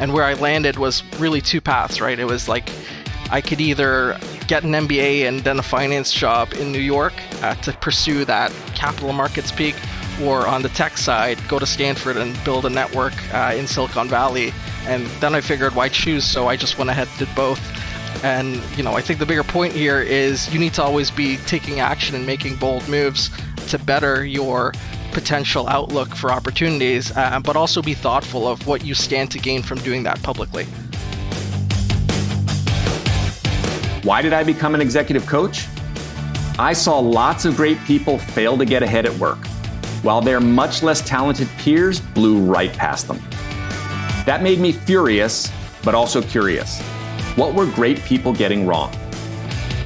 And where I landed was really two paths, right? It was like I could either get an MBA and then a finance job in New York to pursue that capital markets peak, or on the tech side, go to Stanford and build a network in Silicon Valley. And then I figured, why choose? So I just went ahead and did both. And, I think the bigger point here is you need to always be taking action and making bold moves to better your potential outlook for opportunities, but also be thoughtful of what you stand to gain from doing that publicly. Why did I become an executive coach? I saw lots of great people fail to get ahead at work, while their much less talented peers blew right past them. That made me furious, but also curious. What were great people getting wrong?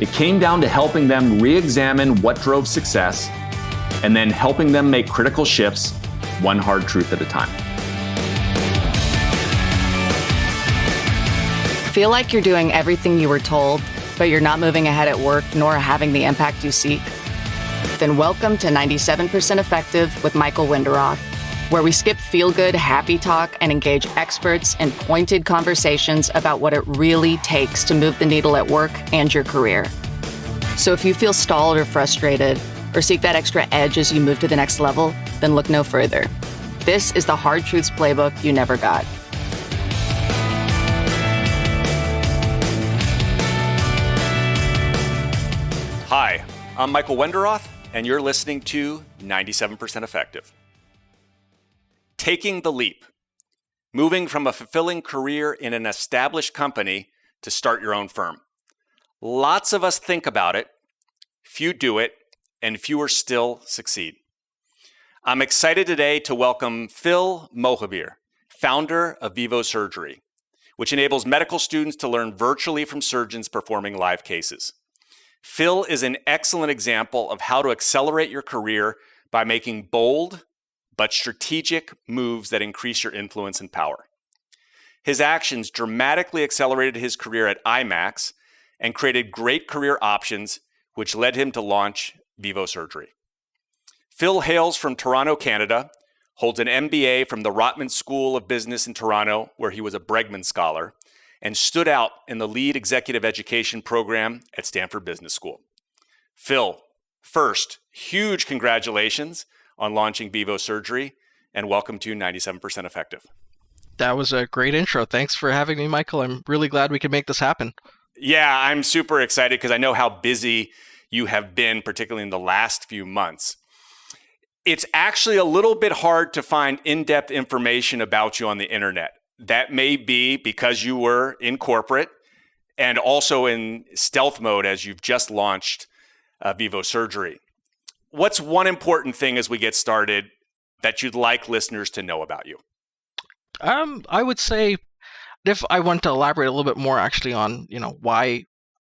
It came down to helping them re-examine what drove success, and then helping them make critical shifts, one hard truth at a time. Feel like you're doing everything you were told, but you're not moving ahead at work nor having the impact you seek? Then welcome to 97% Effective with Michael Winderoth, where we skip feel-good, happy talk and engage experts in pointed conversations about what it really takes to move the needle at work and your career. So if you feel stalled or frustrated, or seek that extra edge as you move to the next level, then look no further. This is the Hard Truths Playbook you never got. Hi, I'm Michael Winderoth, and you're listening to 97% Effective. Taking the leap. Moving from a fulfilling career in an established company to start your own firm. Lots of us think about it, few do it, and fewer still succeed. I'm excited today to welcome Phil Mohabir, founder of Vivosurgery, which enables medical students to learn virtually from surgeons performing live cases. Phil is an excellent example of how to accelerate your career by making bold but strategic moves that increase your influence and power. His actions dramatically accelerated his career at IMAX and created great career options, which led him to launch Vivosurgery. Phil hails from Toronto, Canada, holds an MBA from the Rotman School of Business in Toronto, where he was a Bregman Scholar, and stood out in the lead executive education program at Stanford Business School. Phil, first, huge congratulations on launching Vivosurgery, and welcome to 97% Effective. That was a great intro. Thanks for having me, Michael. I'm really glad we could make this happen. Yeah, I'm super excited because I know how busy you have been, particularly in the last few months. It's actually a little bit hard to find in-depth information about you on the internet. That may be because you were in corporate and also in stealth mode as you've just launched Vivosurgery. What's one important thing as we get started that you'd like listeners to know about you? I would say, if I want to elaborate a little bit more actually on, why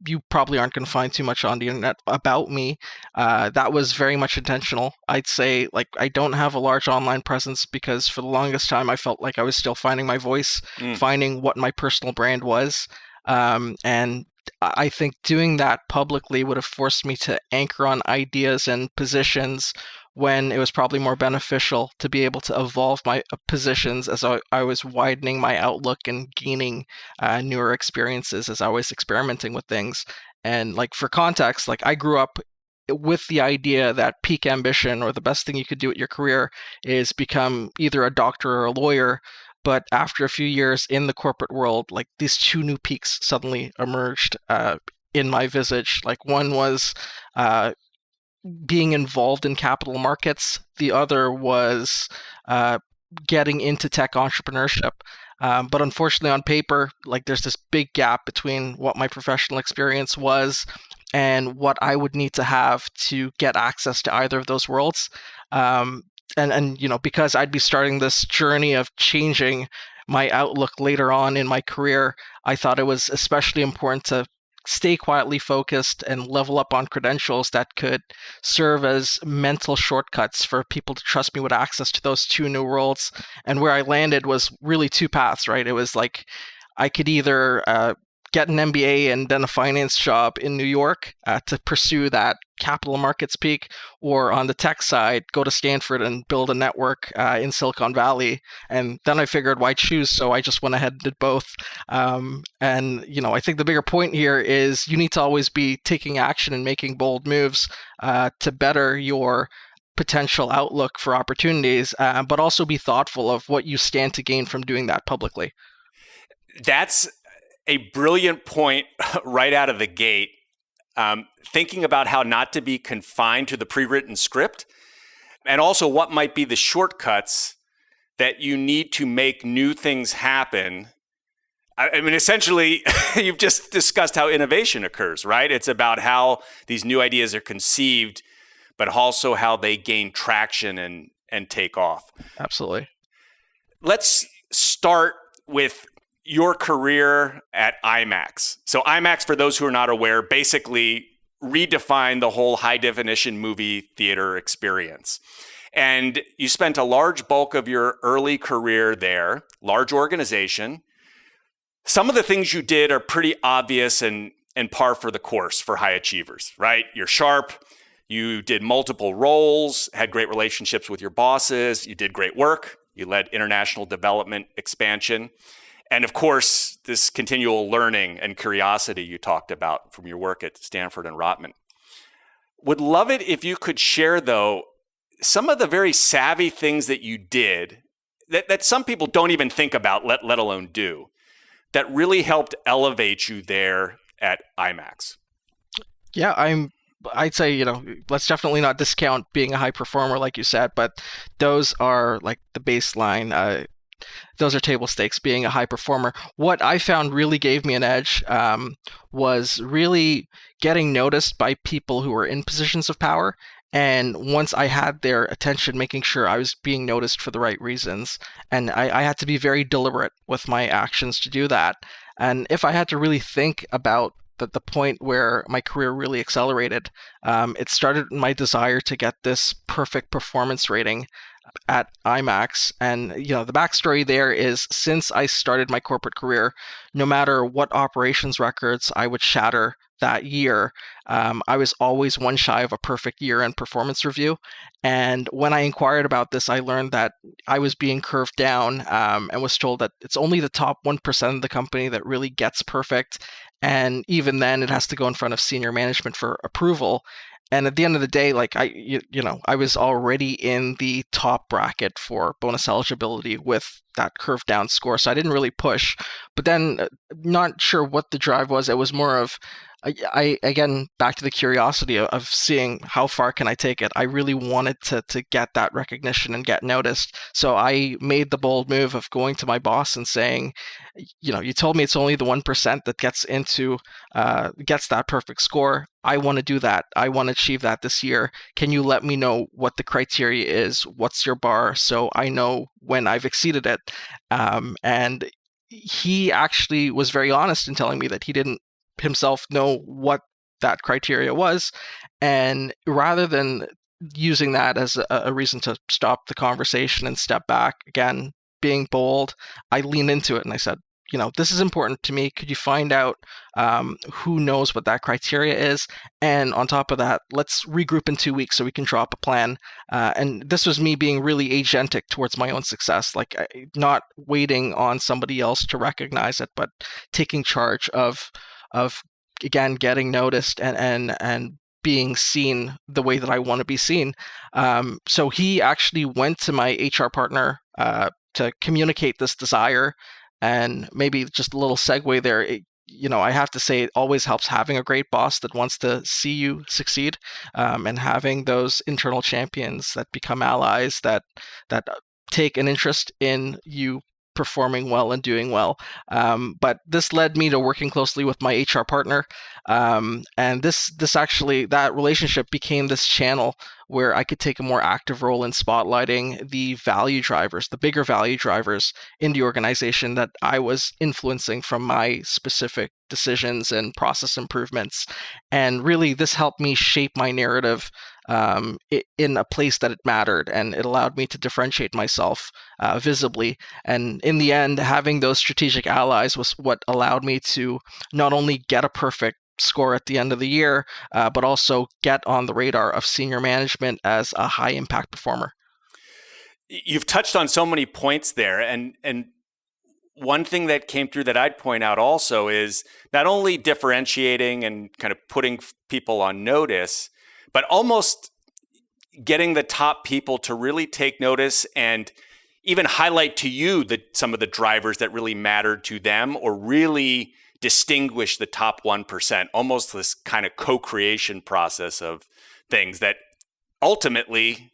you probably aren't going to find too much on the internet about me, that was very much intentional. I'd say, I don't have a large online presence because for the longest time I felt like I was still finding my voice, finding what my personal brand was. And I think doing that publicly would have forced me to anchor on ideas and positions when it was probably more beneficial to be able to evolve my positions as I was widening my outlook and gaining newer experiences as I was experimenting with things. And for context, I grew up with the idea that peak ambition, or the best thing you could do at your career, is become either a doctor or a lawyer. But after a few years in the corporate world, these two new peaks suddenly emerged in my visage. One was being involved in capital markets. The other was getting into tech entrepreneurship. But unfortunately, on paper, there's this big gap between what my professional experience was and what I would need to have to get access to either of those worlds. And because I'd be starting this journey of changing my outlook later on in my career, I thought it was especially important to stay quietly focused and level up on credentials that could serve as mental shortcuts for people to trust me with access to those two new worlds. And where I landed was really two paths, right? It was I could either get an MBA and then a finance job in New York to pursue that capital markets peak, or on the tech side, go to Stanford and build a network in Silicon Valley. And then I figured why choose, so I just went ahead and did both. And I think the bigger point here is you need to always be taking action and making bold moves to better your potential outlook for opportunities, but also be thoughtful of what you stand to gain from doing that publicly. That's a brilliant point right out of the gate. Thinking about how not to be confined to the pre-written script, and also what might be the shortcuts that you need to make new things happen. I mean, essentially, you've just discussed how innovation occurs, right? It's about how these new ideas are conceived, but also how they gain traction and take off. Absolutely. Let's start with your career at IMAX. So IMAX, for those who are not aware, basically redefined the whole high definition movie theater experience. And you spent a large bulk of your early career there, large organization. Some of the things you did are pretty obvious and par for the course for high achievers, right? You're sharp, you did multiple roles, had great relationships with your bosses, you did great work, you led international development expansion. And of course, this continual learning and curiosity you talked about from your work at Stanford and Rotman. Would love it if you could share, though, some of the very savvy things that you did that some people don't even think about, let alone do, that really helped elevate you there at IMAX. Yeah, I'd say, let's definitely not discount being a high performer, like you said, but those are like the baseline. Those are table stakes, being a high performer. What I found really gave me an edge was really getting noticed by people who were in positions of power. And once I had their attention, making sure I was being noticed for the right reasons. And I had to be very deliberate with my actions to do that. And if I had to really think about the point where my career really accelerated, it started in my desire to get this perfect performance rating at IMAX. And the backstory there is, since I started my corporate career, no matter what operations records I would shatter that year, I was always one shy of a perfect year-end performance review. And when I inquired about this, I learned that I was being curved down, and was told that it's only the top 1% of the company that really gets perfect. And even then, it has to go in front of senior management for approval. And at the end of the day, I was already in the top bracket for bonus eligibility with that curved down score. So I didn't really push. But then, not sure what the drive was. It was more of, I again, back to the curiosity of seeing how far can I take it. I really wanted to get that recognition and get noticed. So I made the bold move of going to my boss and saying, you told me it's only the 1% that gets that perfect score. I want to do that. I want to achieve that this year. Can you let me know what the criteria is? What's your bar? So I know when I've exceeded it. And he actually was very honest in telling me that he didn't himself know what that criteria was. And rather than using that as a reason to stop the conversation and step back, again, being bold, I leaned into it and I said, this is important to me. Could you find out who knows what that criteria is? And on top of that, let's regroup in 2 weeks so we can draw up a plan. And this was me being really agentic towards my own success, not waiting on somebody else to recognize it, but taking charge of again, getting noticed and being seen the way that I want to be seen. So he actually went to my HR partner to communicate this desire. And maybe just a little segue there, I have to say, it always helps having a great boss that wants to see you succeed, and having those internal champions that become allies that take an interest in you performing well and doing well. But this led me to working closely with my HR partner. And this actually, that relationship became this channel where I could take a more active role in spotlighting the value drivers, the bigger value drivers in the organization that I was influencing from my specific decisions and process improvements. And really, this helped me shape my narrative in a place that it mattered, and it allowed me to differentiate myself visibly. And in the end, having those strategic allies was what allowed me to not only get a perfect score at the end of the year, but also get on the radar of senior management as a high impact performer. You've touched on so many points there, and one thing that came through that I'd point out also is not only differentiating and kind of putting people on notice, but almost getting the top people to really take notice and even highlight to you some of the drivers that really mattered to them, or really distinguish the top 1%, almost this kind of co-creation process of things that ultimately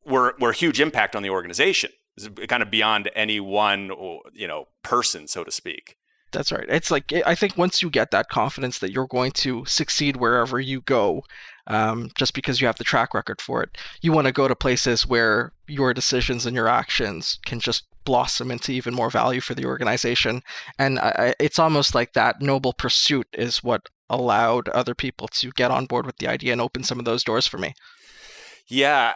were huge impact on the organization. It's kind of beyond any one, person, so to speak. That's right. It's like, I think once you get that confidence that you're going to succeed wherever you go, just because you have the track record for it, you want to go to places where your decisions and your actions can just blossom into even more value for the organization. And it's almost like that noble pursuit is what allowed other people to get on board with the idea and open some of those doors for me. Yeah.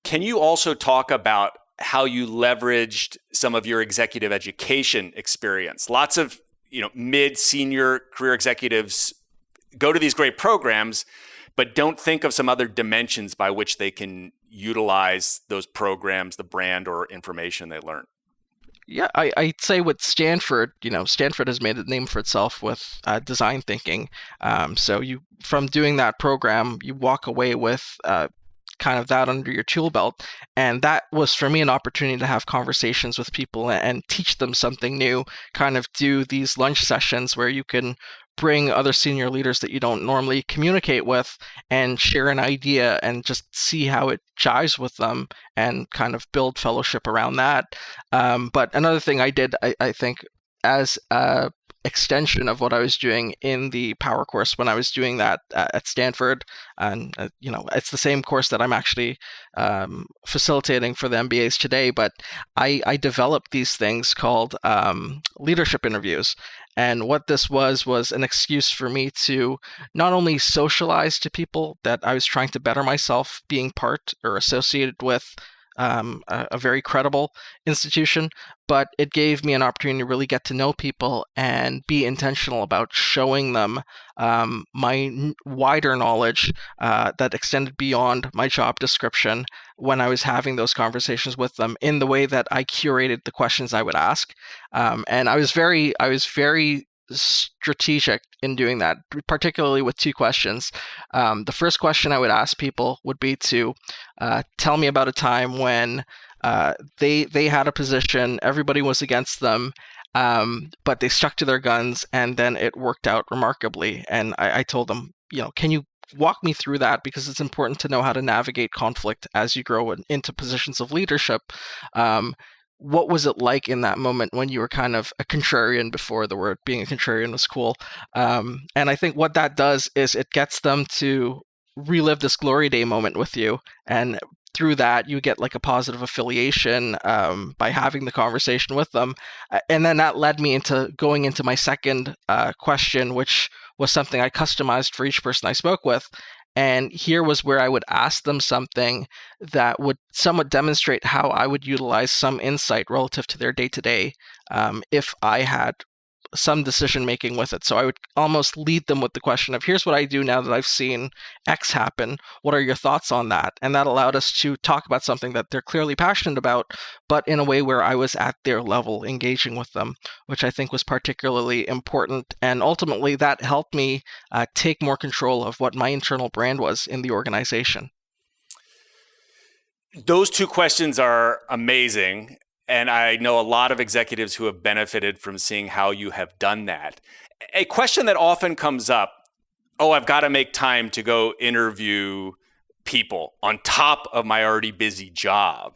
Can you also talk about how you leveraged some of your executive education experience? Lots of mid-senior career executives go to these great programs, but don't think of some other dimensions by which they can utilize those programs, the brand or information they learn. Yeah, I'd say with Stanford, Stanford has made a name for itself with design thinking. So from doing that program, you walk away with kind of that under your tool belt. And that was for me an opportunity to have conversations with people and teach them something new, kind of do these lunch sessions where you can bring other senior leaders that you don't normally communicate with and share an idea and just see how it jives with them and kind of build fellowship around that. But another thing I did, I think, as a extension of what I was doing in the power course when I was doing that at Stanford, and it's the same course that I'm actually facilitating for the MBAs today, but I developed these things called leadership interviews. And what this was an excuse for me to not only socialize to people that I was trying to better myself being part or associated with a very credible institution, but it gave me an opportunity to really get to know people and be intentional about showing them my wider knowledge that extended beyond my job description when I was having those conversations with them, in the way that I curated the questions I would ask. And I was very strategic in doing that, particularly with two questions. The first question I would ask people would be to tell me about a time when they had a position, everybody was against them, but they stuck to their guns, and then it worked out remarkably. And I told them, can you walk me through that? Because it's important to know how to navigate conflict as you grow into positions of leadership. What was it like in that moment when you were kind of a contrarian before the word being a contrarian was cool? And I think what that does is it gets them to relive this glory day moment with you. And through that, you get like a positive affiliation by having the conversation with them. And then that led me into going into my second question, which was something I customized for each person I spoke with. And here was where I would ask them something that would somewhat demonstrate how I would utilize some insight relative to their day-to-day if I had some decision-making with it. So I would almost lead them with the question of, here's what I do now that I've seen X happen. What are your thoughts on that? And that allowed us to talk about something that they're clearly passionate about, but in a way where I was at their level engaging with them, which I think was particularly important. And ultimately, that helped me take more control of what my internal brand was in the organization. Those two questions are amazing. And I know a lot of executives who have benefited from seeing how you have done that. A question that often comes up, I've got to make time to go interview people on top of my already busy job.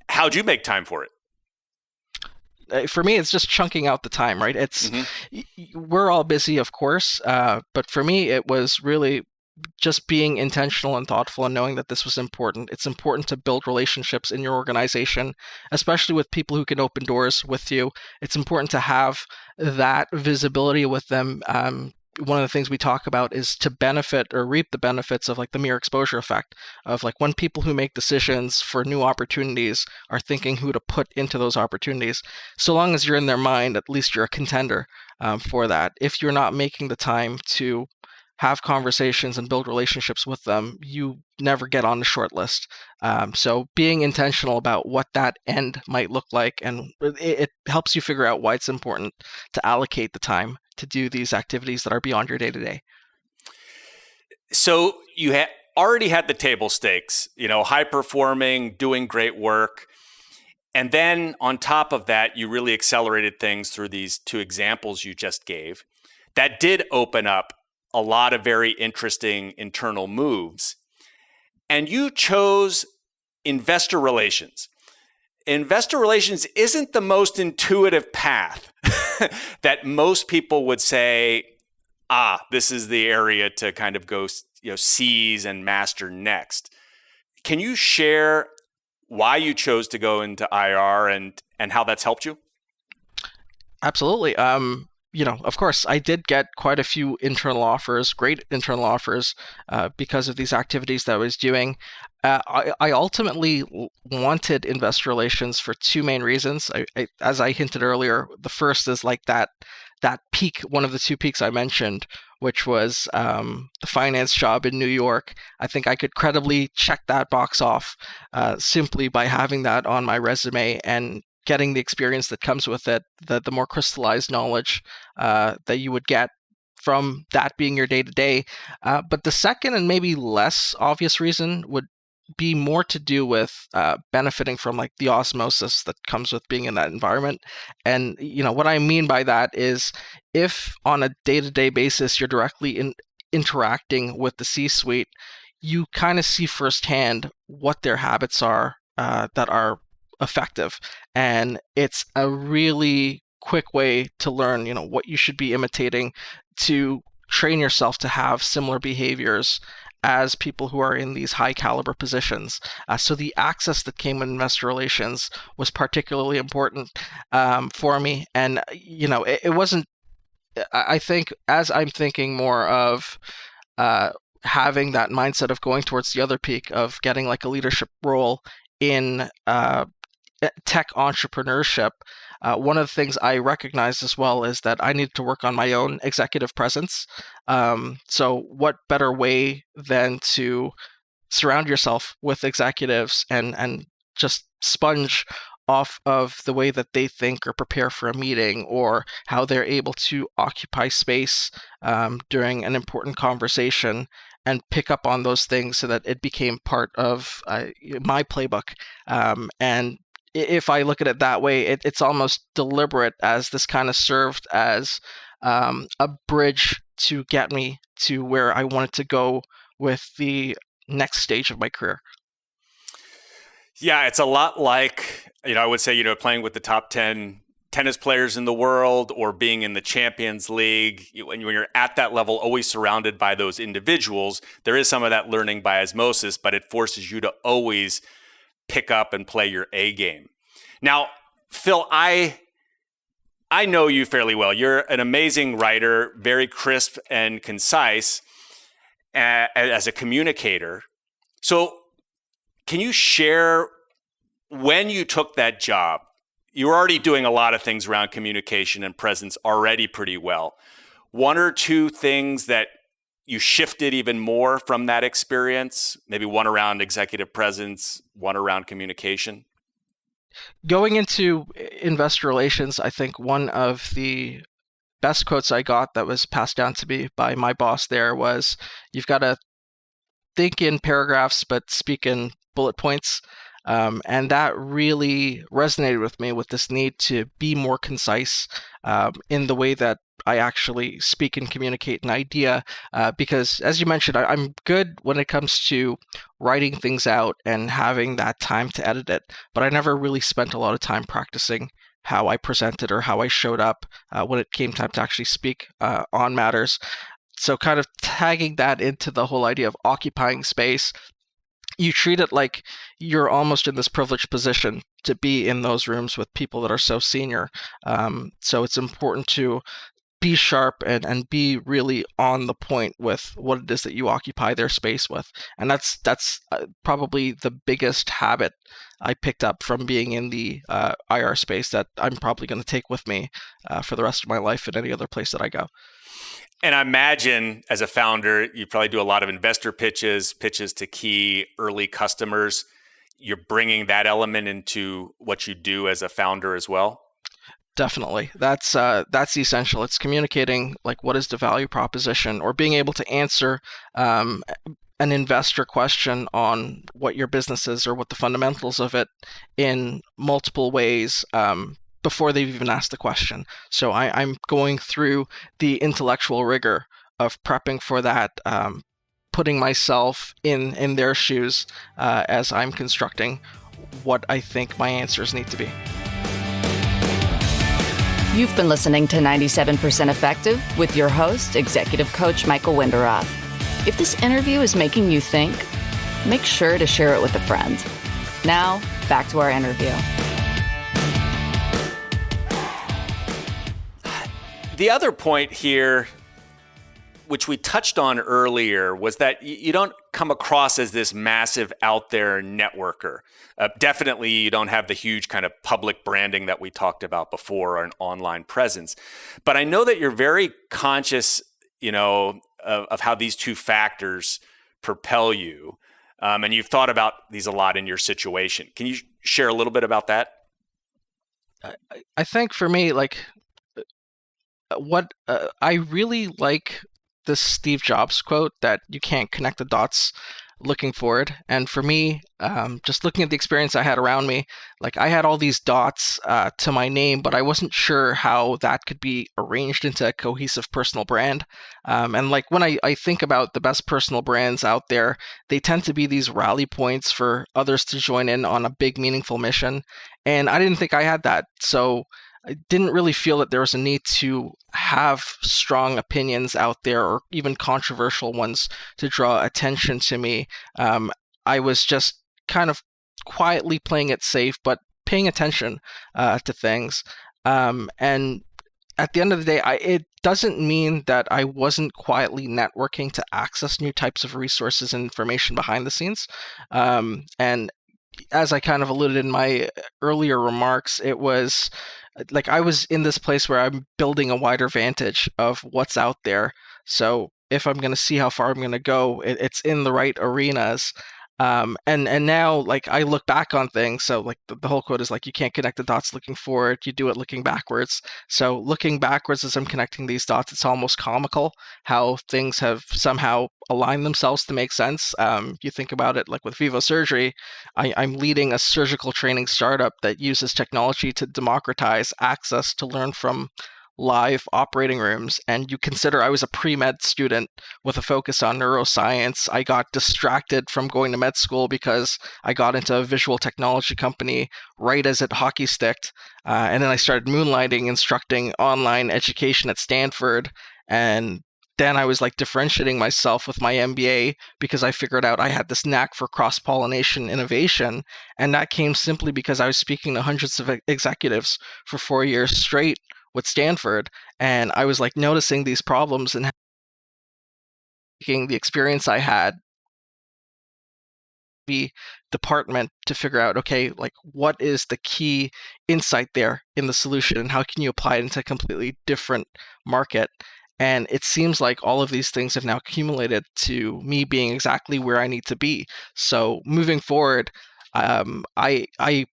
How'd you make time for it? For me, it's just chunking out the time, right? We're all busy, of course, but for me, it was really just being intentional and thoughtful and knowing that this was important. It's important to build relationships in your organization, especially with people who can open doors with you. It's important to have that visibility with them. One of the things we talk about is to benefit or reap the benefits of like the mere exposure effect of like when people who make decisions for new opportunities are thinking who to put into those opportunities. So long as you're in their mind, at least you're a contender. for that. If you're not making the time to have conversations and build relationships with them, you never get on the short list. So being intentional about what that end might look like, and it helps you figure out why it's important to allocate the time to do these activities that are beyond your day-to-day. So you already had the table stakes, high performing, doing great work. And then on top of that, you really accelerated things through these two examples you just gave. That did open up a lot of very interesting internal moves. And you chose investor relations. Investor relations isn't the most intuitive path that most people would say, this is the area to kind of go, seize and master next. Can you share why you chose to go into IR and how that's helped you? Absolutely. Of course, I did get quite a few internal offers, great internal offers, because of these activities that I was doing. I ultimately wanted investor relations for two main reasons. As I hinted earlier, the first is like that peak, one of the two peaks I mentioned, which was the finance job in New York. I think I could credibly check that box off simply by having that on my resume and getting the experience that comes with it, the more crystallized knowledge that you would get from that being your day-to-day. But the second and maybe less obvious reason would be more to do with benefiting from like the osmosis that comes with being in that environment. And what I mean by that is, if on a day-to-day basis you're directly interacting with the C-suite, you kind of see firsthand what their habits are that are effective, and it's a really quick way to learn what you should be imitating to train yourself to have similar behaviors as people who are in these high caliber positions. So the access that came in investor relations was particularly important for me. And, it wasn't, I think, as I'm thinking more of having that mindset of going towards the other peak of getting like a leadership role in tech entrepreneurship, one of the things I recognized as well is that I needed to work on my own executive presence. So what better way than to surround yourself with executives and just sponge off of the way that they think or prepare for a meeting, or how they're able to occupy space during an important conversation, and pick up on those things so that it became part of my playbook. And if I look at it that way, it's almost deliberate, as this kind of served as a bridge to get me to where I wanted to go with the next stage of my career. Yeah, it's a lot like, I would say, playing with the top 10 tennis players in the world, or being in the Champions League. When you're at that level, always surrounded by those individuals, there is some of that learning by osmosis, but it forces you to always pick up and play your A game. Now, Phil, I know you fairly well. You're an amazing writer, very crisp and concise as a communicator. So can you share, when you took that job, you were already doing a lot of things around communication and presence already pretty well. One or two things that you shifted even more from that experience, maybe one around executive presence, one around communication? Going into investor relations, I think one of the best quotes I got that was passed down to me by my boss there was, "You've got to think in paragraphs, but speak in bullet points." And that really resonated with me, with this need to be more concise in the way that I actually speak and communicate an idea. Because, as you mentioned, I'm good when it comes to writing things out and having that time to edit it, but I never really spent a lot of time practicing how I presented or how I showed up when it came time to actually speak on matters. So kind of tagging that into the whole idea of occupying space, you treat it like you're almost in this privileged position to be in those rooms with people that are so senior. So it's important to be sharp and be really on the point with what it is that you occupy their space with. And that's probably the biggest habit I picked up from being in the IR space that I'm probably going to take with me for the rest of my life at any other place that I go. And I imagine as a founder, you probably do a lot of investor pitches to key early customers. You're bringing that element into what you do as a founder as well? Definitely. That's essential. It's communicating like what is the value proposition, or being able to answer an investor question on what your business is or what the fundamentals of it in multiple ways before they've even asked the question. So I'm going through the intellectual rigor of prepping for that, putting myself in their shoes as I'm constructing what I think my answers need to be. You've been listening to 97% Effective with your host, Executive Coach Michael Winderoth. If this interview is making you think, make sure to share it with a friend. Now, back to our interview. The other point here, which we touched on earlier, was that you don't come across as this massive out there networker. Definitely, you don't have the huge kind of public branding that we talked about before, or an online presence. But I know that you're very conscious, of how these two factors propel you. And you've thought about these a lot in your situation. Can you share a little bit about that? I think for me, like, what I really like this Steve Jobs quote that you can't connect the dots looking forward. And for me, just looking at the experience I had around me, like I had all these dots to my name, but I wasn't sure how that could be arranged into a cohesive personal brand. And like when I think about the best personal brands out there, they tend to be these rally points for others to join in on a big, meaningful mission. And I didn't think I had that. So I didn't really feel that there was a need to have strong opinions out there, or even controversial ones, to draw attention to me. I was just kind of quietly playing it safe, but paying attention to things. And at the end of the day, it doesn't mean that I wasn't quietly networking to access new types of resources and information behind the scenes. And as I kind of alluded in my earlier remarks, it was like I was in this place where I'm building a wider vantage of what's out there. So if I'm going to see how far I'm going to go, it's in the right arenas. And now, like, I look back on things. So like the whole quote is like, you can't connect the dots looking forward, you do it looking backwards. So looking backwards as I'm connecting these dots, it's almost comical how things have somehow aligned themselves to make sense. You think about it, like with Vivosurgery, I'm leading a surgical training startup that uses technology to democratize access to learn from live operating rooms. And you consider I was a pre-med student with a focus on neuroscience. I got distracted from going to med school because I got into a visual technology company right as it hockey sticked. And then I started moonlighting, instructing online education at Stanford. And then I was like differentiating myself with my MBA because I figured out I had this knack for cross-pollination innovation. And that came simply because I was speaking to hundreds of executives for 4 years straight with Stanford, and I was like noticing these problems and taking the experience I had the department to figure out, okay, like what is the key insight there in the solution and how can you apply it into a completely different market. And it seems like all of these things have now accumulated to me being exactly where I need to be. So moving forward, I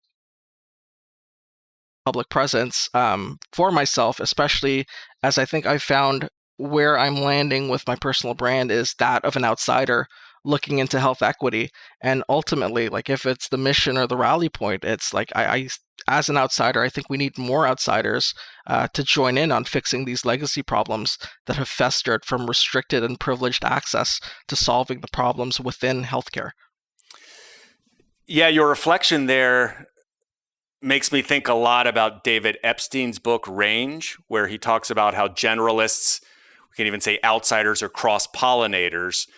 public presence for myself, especially as I think I found where I'm landing with my personal brand is that of an outsider looking into health equity. And ultimately, like if it's the mission or the rally point, it's like I as an outsider, I think we need more outsiders to join in on fixing these legacy problems that have festered from restricted and privileged access to solving the problems within healthcare. Yeah, your reflection there makes me think a lot about David Epstein's book, Range, where he talks about how generalists, we can even say outsiders or cross-pollinators,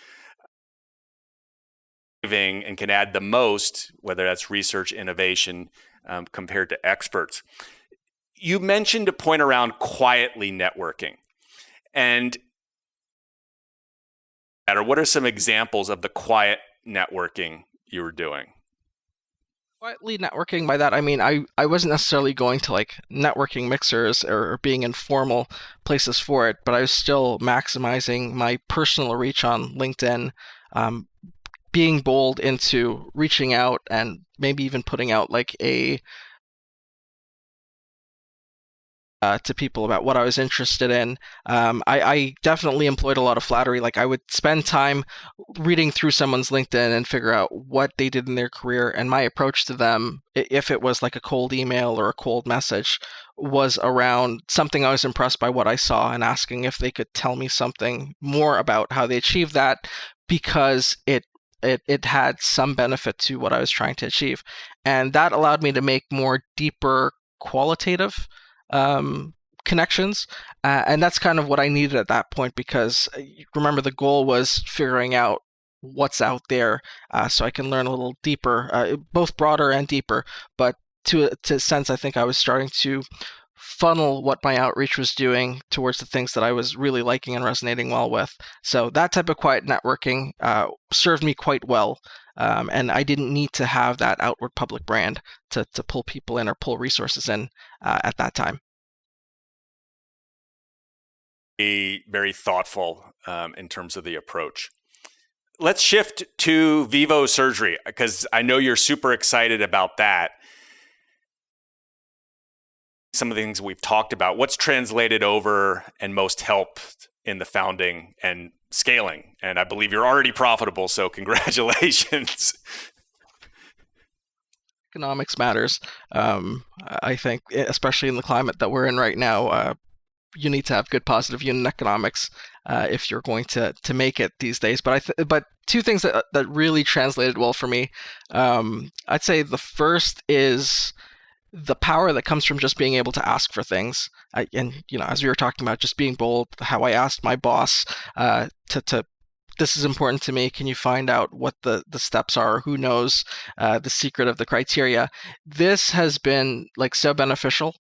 and can add the most, whether that's research, innovation, compared to experts. You mentioned a point around quietly networking. And or what are some examples of the quiet networking you were doing? Quietly networking, by that I mean I wasn't necessarily going to like networking mixers or being in formal places for it, but I was still maximizing my personal reach on LinkedIn, um, being bold into reaching out and maybe even putting out like a to people about what I was interested in. I definitely employed a lot of flattery. Like I would spend time reading through someone's LinkedIn and figure out what they did in their career. And my approach to them, if it was like a cold email or a cold message, was around something I was impressed by what I saw and asking if they could tell me something more about how they achieved that because it had some benefit to what I was trying to achieve. And that allowed me to make more deeper qualitative um, connections. And that's kind of what I needed at that point because remember, the goal was figuring out what's out there so I can learn a little deeper, both broader and deeper. But to a sense, I think I was starting to funnel what my outreach was doing towards the things that I was really liking and resonating well with. So that type of quiet networking served me quite well. And I didn't need to have that outward public brand to pull people in or pull resources in at that time. Very thoughtful in terms of the approach. Let's shift to Vivosurgery because I know you're super excited about that. Some of the things we've talked about, what's translated over and most helped in the founding and scaling? And I believe you're already profitable, so congratulations. Economics matters. I think, especially in the climate that we're in right now, you need to have good positive unit economics if you're going to make it these days. But two things that really translated well for me, I'd say the first is the power that comes from just being able to ask for things. And as we were talking about, just being bold. How I asked my boss to this is important to me. Can you find out what the steps are? Who knows the secret of the criteria? This has been like so beneficial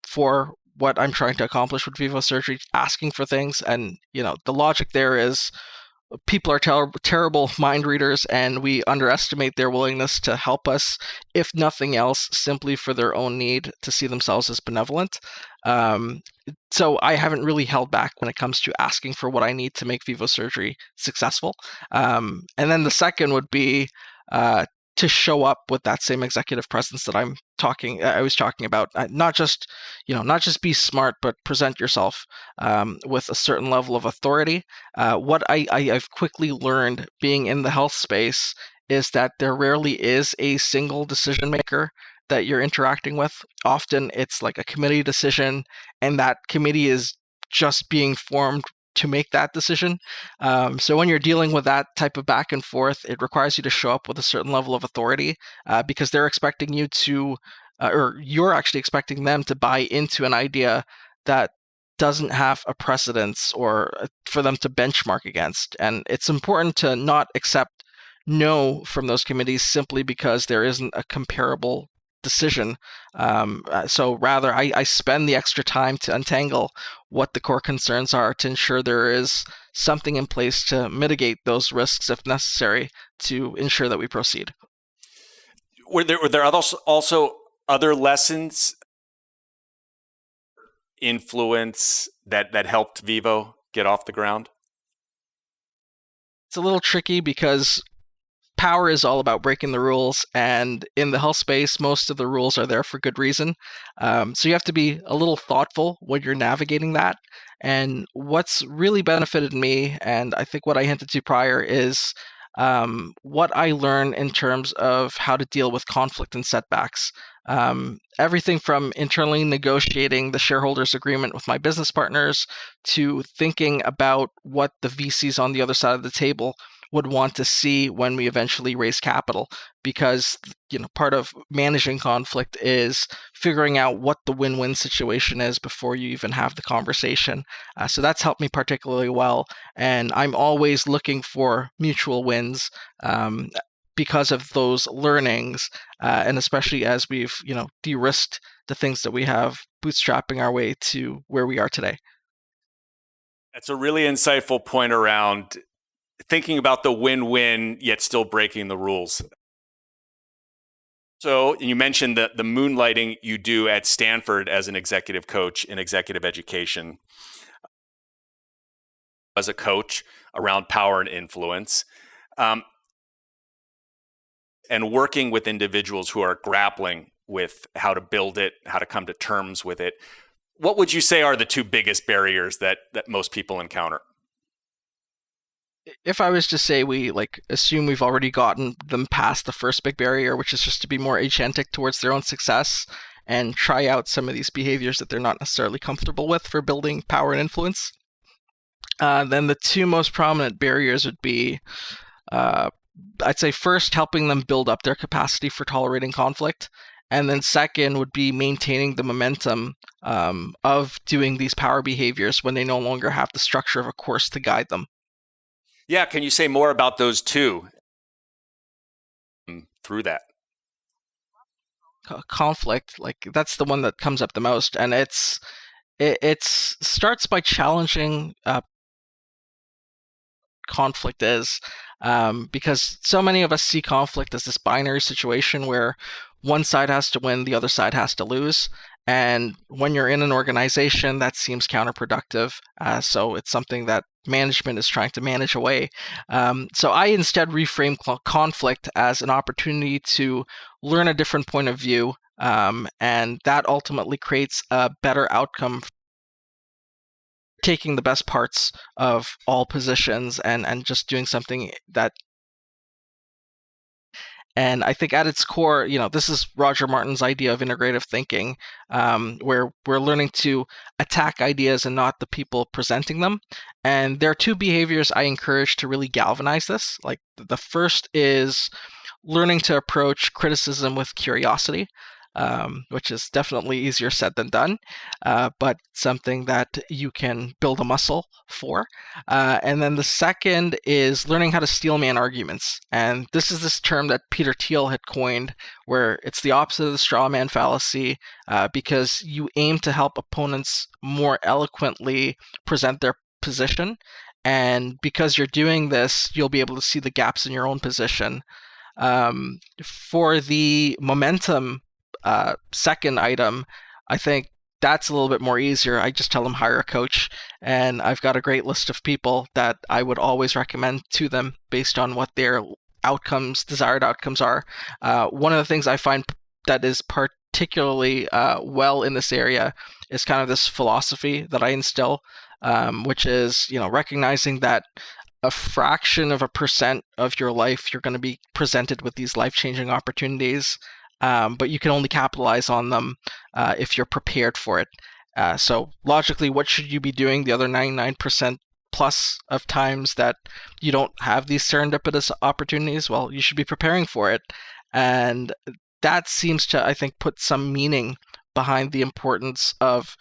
for what I'm trying to accomplish with Vivosurgery, asking for things. And the logic there is people are terrible mind readers, and we underestimate their willingness to help us, if nothing else, simply for their own need to see themselves as benevolent. So I haven't really held back when it comes to asking for what I need to make Vivosurgery successful. And then the second would be to show up with that same executive presence that I was talking about. Not just be smart, but present yourself with a certain level of authority. What I've quickly learned being in the health space is that there rarely is a single decision maker that you're interacting with. Often it's like a committee decision, and that committee is just being formed to make that decision. So when you're dealing with that type of back and forth, it requires you to show up with a certain level of authority because they're expecting you to, or you're actually expecting them to buy into an idea that doesn't have a precedence or for them to benchmark against. And it's important to not accept no from those committees simply because there isn't a comparable decision. So rather, I spend the extra time to untangle what the core concerns are to ensure there is something in place to mitigate those risks if necessary to ensure that we proceed. Were there also other lessons, influence that helped Vivo get off the ground? It's a little tricky because power is all about breaking the rules, and in the health space, most of the rules are there for good reason. So you have to be a little thoughtful when you're navigating that. And what's really benefited me, and I think what I hinted to prior, is what I learn in terms of how to deal with conflict and setbacks. Everything from internally negotiating the shareholders agreement with my business partners to thinking about what the VCs on the other side of the table would want to see when we eventually raise capital, because part of managing conflict is figuring out what the win-win situation is before you even have the conversation. So that's helped me particularly well, and I'm always looking for mutual wins because of those learnings, and especially as we've de-risked the things that we have, bootstrapping our way to where we are today. That's a really insightful point around thinking about the win-win, yet still breaking the rules. So you mentioned the moonlighting you do at Stanford as an executive coach in executive education. As a coach around power and influence, and working with individuals who are grappling with how to build it, how to come to terms with it. What would you say are the two biggest barriers that most people encounter? If I was to say we assume we've already gotten them past the first big barrier, which is just to be more agentic towards their own success and try out some of these behaviors that they're not necessarily comfortable with for building power and influence, then the two most prominent barriers would be, I'd say first, helping them build up their capacity for tolerating conflict. And then second would be maintaining the momentum of doing these power behaviors when they no longer have the structure of a course to guide them. Yeah, can you say more about those two through that? Conflict, that's the one that comes up the most, and it starts by challenging conflict is, because so many of us see conflict as this binary situation where one side has to win, the other side has to lose. And when you're in an organization, that seems counterproductive. So it's something that management is trying to manage away. So I instead reframe conflict as an opportunity to learn a different point of view, and that ultimately creates a better outcome, taking the best parts of all positions and just doing something that. And I think at its core, this is Roger Martin's idea of integrative thinking, where we're learning to attack ideas and not the people presenting them. And there are two behaviors I encourage to really galvanize this. Like the first is learning to approach criticism with curiosity, which is definitely easier said than done, but something that you can build a muscle for. And then the second is learning how to steelman arguments. And this is this term that Peter Thiel had coined, where it's the opposite of the straw man fallacy, because you aim to help opponents more eloquently present their position. And because you're doing this, you'll be able to see the gaps in your own position. For the momentum second item, I think that's a little bit more easier. I just tell them hire a coach, and I've got a great list of people that I would always recommend to them based on what their desired outcomes are. One of the things I find that is particularly well in this area is kind of this philosophy that I instill, which is, recognizing that a fraction of a percent of your life you're going to be presented with these life-changing opportunities. But you can only capitalize on them if you're prepared for it. So logically, what should you be doing the other 99% plus of times that you don't have these serendipitous opportunities? Well, you should be preparing for it. And that seems to, I think, put some meaning behind the importance of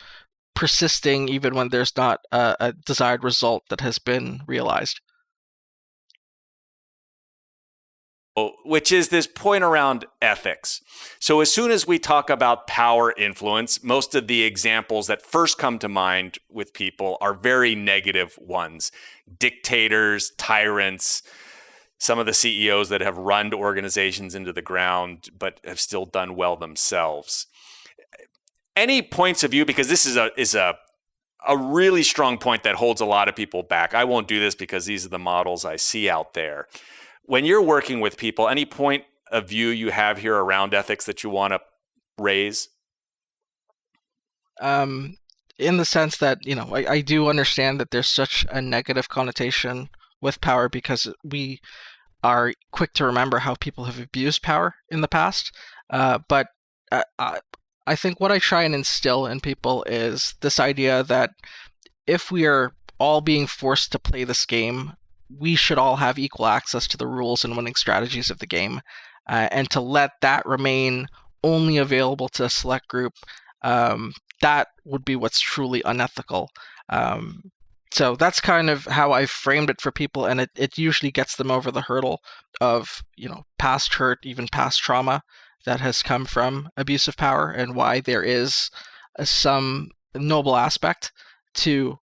persisting even when there's not a desired result that has been realized. Which is this point around ethics. So as soon as we talk about power influence, most of the examples that first come to mind with people are very negative ones. Dictators, tyrants, some of the CEOs that have run organizations into the ground but have still done well themselves. Any points of view, because this is a really strong point that holds a lot of people back. I won't do this because these are the models I see out there. When you're working with people, any point of view you have here around ethics that you want to raise? In the sense that, I do understand that there's such a negative connotation with power because we are quick to remember how people have abused power in the past. But I think what I try and instill in people is this idea that if we are all being forced to play this game, we should all have equal access to the rules and winning strategies of the game, and to let that remain only available to a select group, that would be what's truly unethical. So that's kind of how I've framed it for people, and it usually gets them over the hurdle of past hurt, even past trauma that has come from abuse of power, and why there is some noble aspect to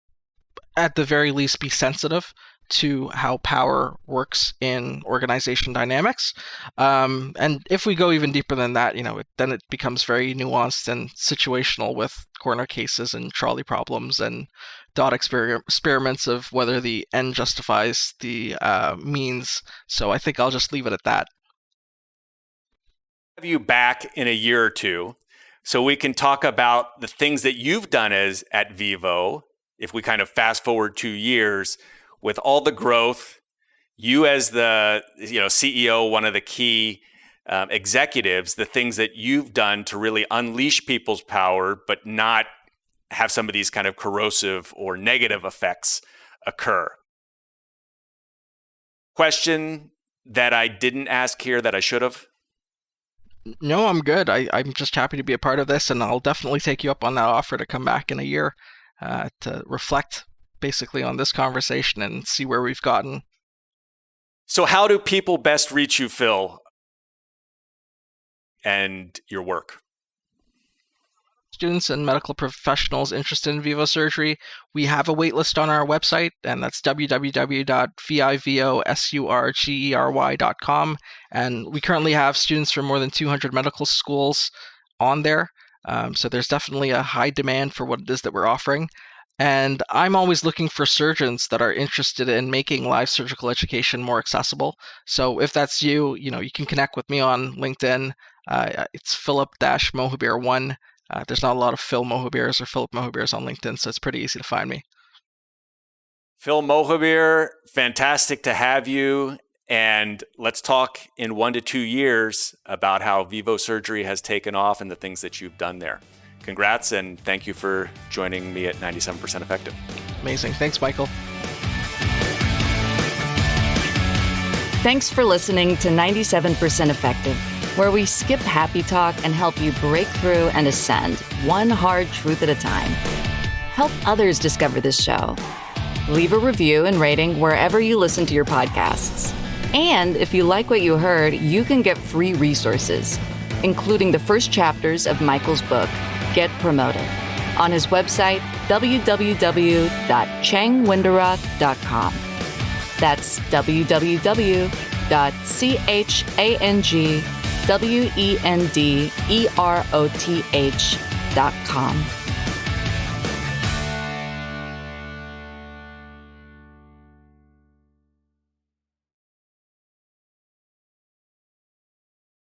at the very least, be sensitive to how power works in organization dynamics. And if we go even deeper than that, then it becomes very nuanced and situational with corner cases and trolley problems and dot experiments of whether the end justifies the means. So I think I'll just leave it at that. Have you back in a year or two so we can talk about the things that you've done at Vivo. If we kind of fast forward 2 years, with all the growth, you as the CEO, one of the key executives, the things that you've done to really unleash people's power, but not have some of these kind of corrosive or negative effects occur. Question that I didn't ask here that I should have? No, I'm good. I'm just happy to be a part of this, and I'll definitely take you up on that offer to come back in a year to reflect basically on this conversation and see where we've gotten. So how do people best reach you, Phil, and your work? Students and medical professionals interested in Vivosurgery, we have a waitlist on our website, and that's www.vivosurgery.com. And we currently have students from more than 200 medical schools on there. So there's definitely a high demand for what it is that we're offering. And I'm always looking for surgeons that are interested in making live surgical education more accessible. So if that's you, you can connect with me on LinkedIn. It's Phillip-Mohabir1. There's not a lot of Phil Mohabirs or Phillip Mohabirs on LinkedIn, so it's pretty easy to find me. Phil Mohabir, fantastic to have you. And let's talk in 1 to 2 years about how Vivosurgery has taken off and the things that you've done there. Congrats, and thank you for joining me at 97% Effective. Amazing. Thanks, Michael. Thanks for listening to 97% Effective, where we skip happy talk and help you break through and ascend one hard truth at a time. Help others discover this show. Leave a review and rating wherever you listen to your podcasts. And if you like what you heard, you can get free resources, including the first chapters of Michael's book, Get Promoted, on his website, www.changwinderoth.com. That's www.changwenderoth.com.